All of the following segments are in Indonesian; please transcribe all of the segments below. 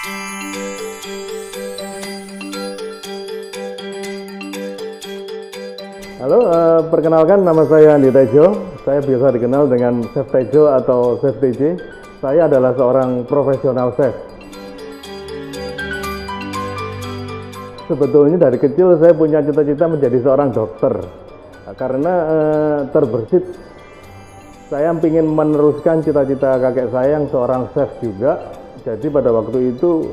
Halo, perkenalkan nama saya Andi Tejo. Saya biasa dikenal dengan Chef Tejo atau Chef TJ. Saya adalah seorang profesional chef. Sebetulnya dari kecil saya punya cita-cita menjadi seorang dokter. Karena terbersit saya ingin meneruskan cita-cita kakek saya yang seorang chef juga. Jadi pada waktu itu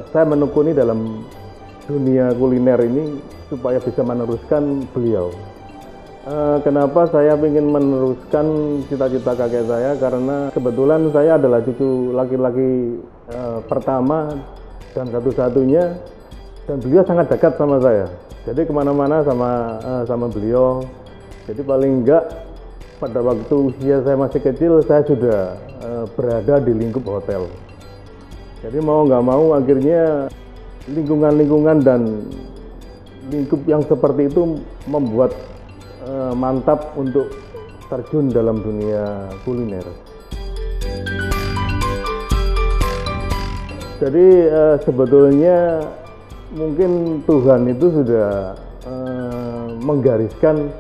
saya menekuni dalam dunia kuliner ini supaya bisa meneruskan beliau. Kenapa saya ingin meneruskan cita-cita kakek saya? Karena kebetulan saya adalah cucu laki-laki pertama dan satu-satunya, dan beliau sangat dekat sama saya. Jadi kemana-mana sama beliau. Jadi paling enggak pada waktu usia saya masih kecil saya sudah berada di lingkup hotel. Jadi mau nggak mau akhirnya lingkungan-lingkungan dan lingkup yang seperti itu membuat mantap untuk terjun dalam dunia kuliner. Jadi sebetulnya mungkin Tuhan itu sudah menggariskan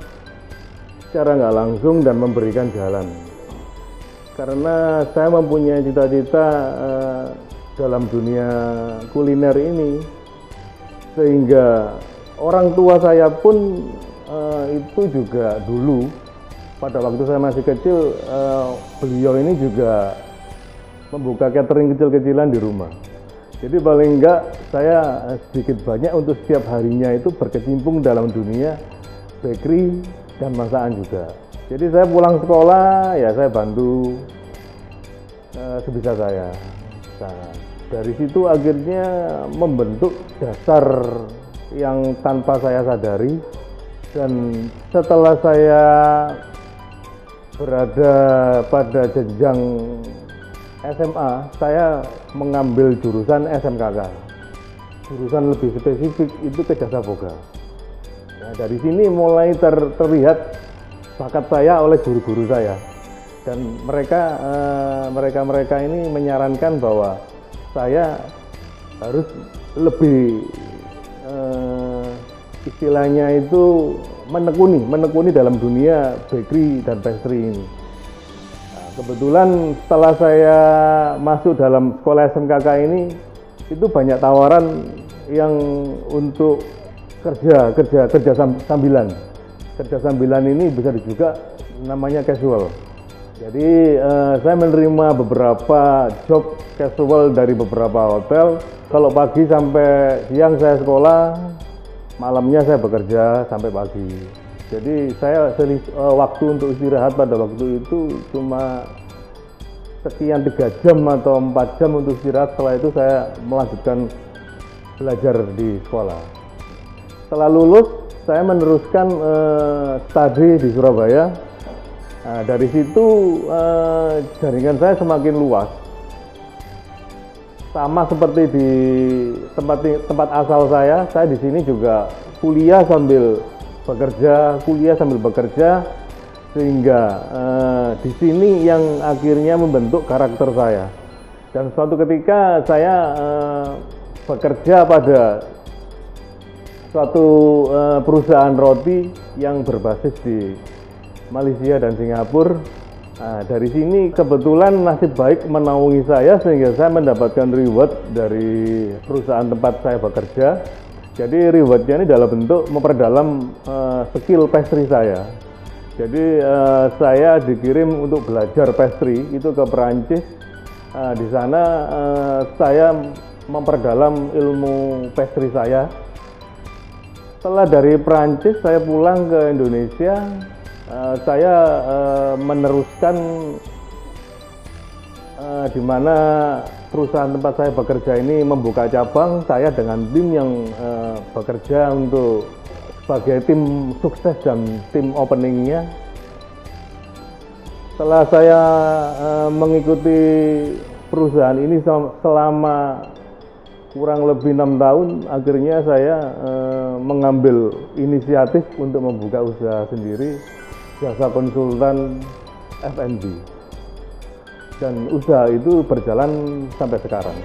secara nggak langsung dan memberikan jalan. Karena saya mempunyai cita-cita dalam dunia kuliner ini, sehingga orang tua saya pun itu juga dulu pada waktu saya masih kecil, beliau ini juga membuka catering kecil-kecilan di rumah. Jadi paling enggak saya sedikit banyak untuk setiap harinya itu berkecimpung dalam dunia bakery dan masakan juga. Jadi saya pulang sekolah ya saya bantu sebisa saya. Nah, dari situ akhirnya membentuk dasar yang tanpa saya sadari, dan setelah saya berada pada jenjang SMA, saya mengambil jurusan SMKK. Jurusan lebih spesifik itu ke jasa boga. Nah, dari sini mulai terlihat bakat saya oleh guru-guru saya, dan mereka ini menyarankan bahwa saya harus lebih istilahnya itu menekuni dalam dunia bakery dan pastry ini. Nah, kebetulan setelah saya masuk dalam sekolah SMKK ini, itu banyak tawaran yang untuk kerja sambilan. Kerja sambilan ini bisa juga namanya casual. Jadi saya menerima beberapa job casual dari beberapa hotel. Kalau pagi sampai siang saya sekolah, malamnya saya bekerja sampai pagi. Jadi saya waktu untuk istirahat pada waktu itu cuma sekian 3 jam atau 4 jam untuk istirahat. Setelah itu saya melanjutkan belajar di sekolah. Setelah lulus saya meneruskan studi di Surabaya. Nah, dari situ jaringan saya semakin luas. Sama seperti di tempat asal saya di sini juga kuliah sambil bekerja, sehingga di sini yang akhirnya membentuk karakter saya. Dan suatu ketika saya bekerja pada suatu perusahaan roti yang berbasis di Malaysia dan Singapura. Nah, dari sini kebetulan nasib baik menaungi saya sehingga saya mendapatkan reward dari perusahaan tempat saya bekerja. Jadi rewardnya ini dalam bentuk memperdalam skill pastry saya. Jadi saya dikirim untuk belajar pastry itu ke Perancis. Di sana saya memperdalam ilmu pastry saya. Setelah dari Perancis saya pulang ke Indonesia. Saya meneruskan di mana perusahaan tempat saya bekerja ini membuka cabang. Saya dengan tim yang bekerja untuk sebagai tim sukses dan tim openingnya. Setelah saya mengikuti perusahaan ini selama kurang lebih 6 tahun, akhirnya saya mengambil inisiatif untuk membuka usaha sendiri, jasa konsultan F&B, dan usaha itu berjalan sampai sekarang.